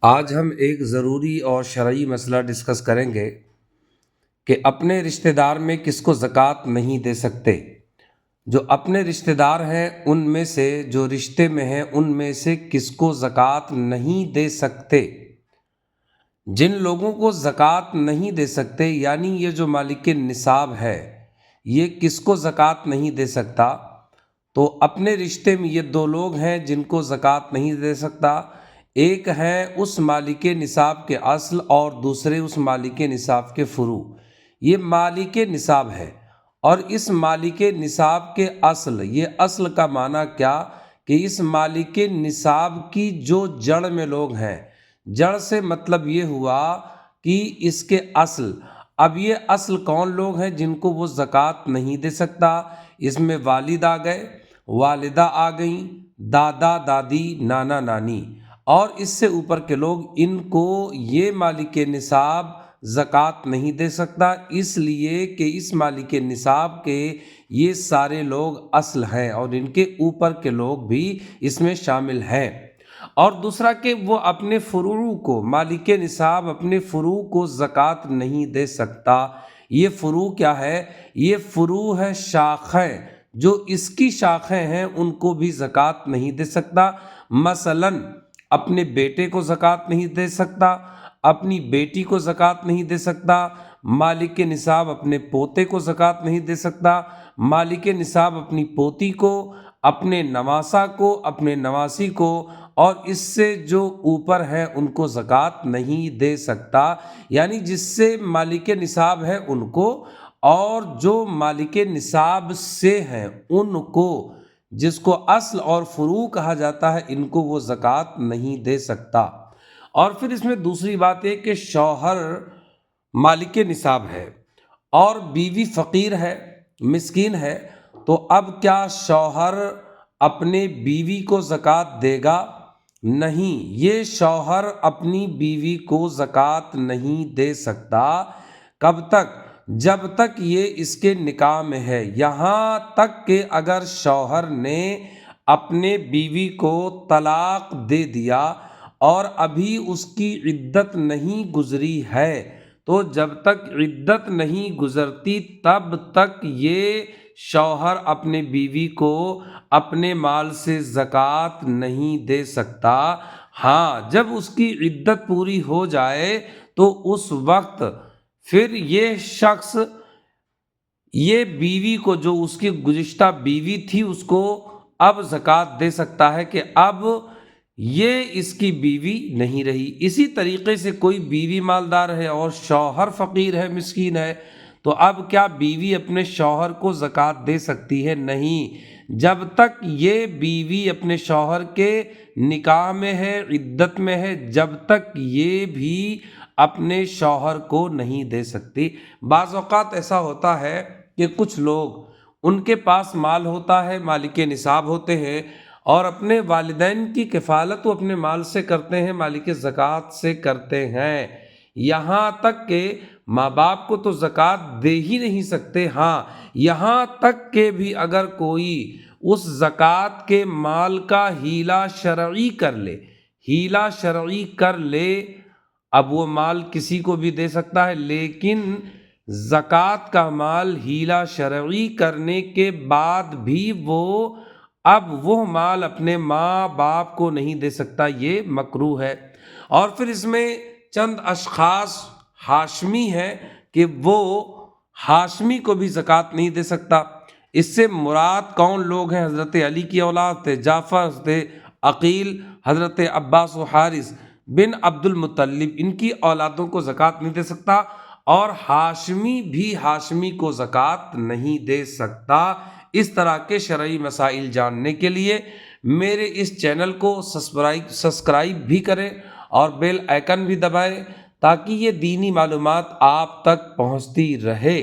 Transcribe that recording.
آج ہم ایک ضروری اور شرعی مسئلہ ڈسکس کریں گے کہ اپنے رشتہ دار میں کس کو زکوٰۃ نہیں دے سکتے۔ جو اپنے رشتہ دار ہیں ان میں سے، جو رشتے میں ہیں ان میں سے کس کو زکوٰۃ نہیں دے سکتے۔ جن لوگوں کو زکوٰۃ نہیں دے سکتے، یعنی یہ جو مالک نصاب ہے یہ کس کو زکوٰۃ نہیں دے سکتا، تو اپنے رشتے میں یہ دو لوگ ہیں جن کو زکوٰۃ نہیں دے سکتا۔ ایک ہے اس مالک نصاب کے اصل اور دوسرے اس مالک نصاب کے فروع۔ یہ مالک نصاب ہے، اور اس مالک نصاب کے اصل، یہ اصل کا معنی کیا کہ اس مالک نصاب کی جو جڑ میں لوگ ہیں، جڑ سے مطلب یہ ہوا کہ اس کے اصل۔ اب یہ اصل کون لوگ ہیں جن کو وہ زکوٰۃ نہیں دے سکتا؟ اس میں والد آ گئے، والدہ آ گئیں، دادا دادی، نانا نانی، اور اس سے اوپر کے لوگ، ان کو یہ مالک نصاب زکوٰۃ نہیں دے سکتا، اس لیے کہ اس مالک نصاب کے یہ سارے لوگ اصل ہیں اور ان کے اوپر کے لوگ بھی اس میں شامل ہیں۔ اور دوسرا کہ وہ اپنے فروع کو، مالک نصاب اپنے فروع کو زکوٰۃ نہیں دے سکتا۔ یہ فروع کیا ہے؟ یہ فروع ہے شاخیں، جو اس کی شاخیں ہیں ان کو بھی زکوٰۃ نہیں دے سکتا۔ مثلاً اپنے بیٹے کو زکوٰۃ نہیں دے سکتا، اپنی بیٹی کو زکوٰۃ نہیں دے سکتا، مالک نصاب اپنے پوتے کو زکوٰۃ نہیں دے سکتا، مالک نصاب اپنی پوتی کو، اپنے نواسہ کو، اپنے نواسی کو، اور اس سے جو اوپر ہیں ان کو زکوٰۃ نہیں دے سکتا۔ یعنی جس سے مالک نصاب ہے ان کو، اور جو مالک نصاب سے ہیں ان کو، جس کو اصل اور فروع کہا جاتا ہے، ان کو وہ زکوٰۃ نہیں دے سکتا۔ اور پھر اس میں دوسری بات ہے کہ شوہر مالک نصاب ہے اور بیوی فقیر ہے، مسکین ہے، تو اب کیا شوہر اپنے بیوی کو زکوٰۃ دے گا؟ نہیں، یہ شوہر اپنی بیوی کو زکوٰۃ نہیں دے سکتا۔ کب تک؟ جب تک یہ اس کے نکاح میں ہے، یہاں تک کہ اگر شوہر نے اپنے بیوی کو طلاق دے دیا اور ابھی اس کی عدت نہیں گزری ہے، تو جب تک عدت نہیں گزرتی تب تک یہ شوہر اپنے بیوی کو اپنے مال سے زکوٰۃ نہیں دے سکتا۔ ہاں، جب اس کی عدت پوری ہو جائے تو اس وقت پھر یہ شخص یہ بیوی کو، جو اس کی گزشتہ بیوی تھی، اس کو اب زکوٰۃ دے سکتا ہے کہ اب یہ اس کی بیوی نہیں رہی۔ اسی طریقے سے کوئی بیوی مالدار ہے اور شوہر فقیر ہے، مسکین ہے، تو اب کیا بیوی اپنے شوہر کو زکوٰۃ دے سکتی ہے؟ نہیں، جب تک یہ بیوی اپنے شوہر کے نکاح میں ہے، عدت میں ہے، جب تک یہ بھی اپنے شوہر کو نہیں دے سکتی۔ بعض اوقات ایسا ہوتا ہے کہ کچھ لوگ، ان کے پاس مال ہوتا ہے، مالک نصاب ہوتے ہیں، اور اپنے والدین کی کفالت وہ اپنے مال سے کرتے ہیں، مالک زکوٰۃ سے کرتے ہیں، یہاں تک کہ ماں باپ کو تو زکوٰۃ دے ہی نہیں سکتے۔ ہاں، یہاں تک کہ بھی اگر کوئی اس زکوٰۃ کے مال کا حیلہ شرعی کر لے، حیلہ شرعی کر لے، اب وہ مال کسی کو بھی دے سکتا ہے، لیکن زکوٰۃ کا مال حیلہ شرعی کرنے کے بعد بھی اب وہ مال اپنے ماں باپ کو نہیں دے سکتا، یہ مکروہ ہے۔ اور پھر اس میں چند اشخاص ہاشمی ہیں کہ وہ ہاشمی کو بھی زکوٰۃ نہیں دے سکتا۔ اس سے مراد کون لوگ ہیں؟ حضرت علی کی اولاد تھے، جعفر تھے، عقیل، حضرت عباس و حارث بن عبد المطلب، ان کی اولادوں کو زکوٰۃ نہیں دے سکتا، اور ہاشمی بھی ہاشمی کو زکوٰۃ نہیں دے سکتا۔ اس طرح کے شرعی مسائل جاننے کے لیے میرے اس چینل کو سبسکرائب بھی کریں اور بیل آئیکن بھی دبائیں، تاکہ یہ دینی معلومات آپ تک پہنچتی رہے۔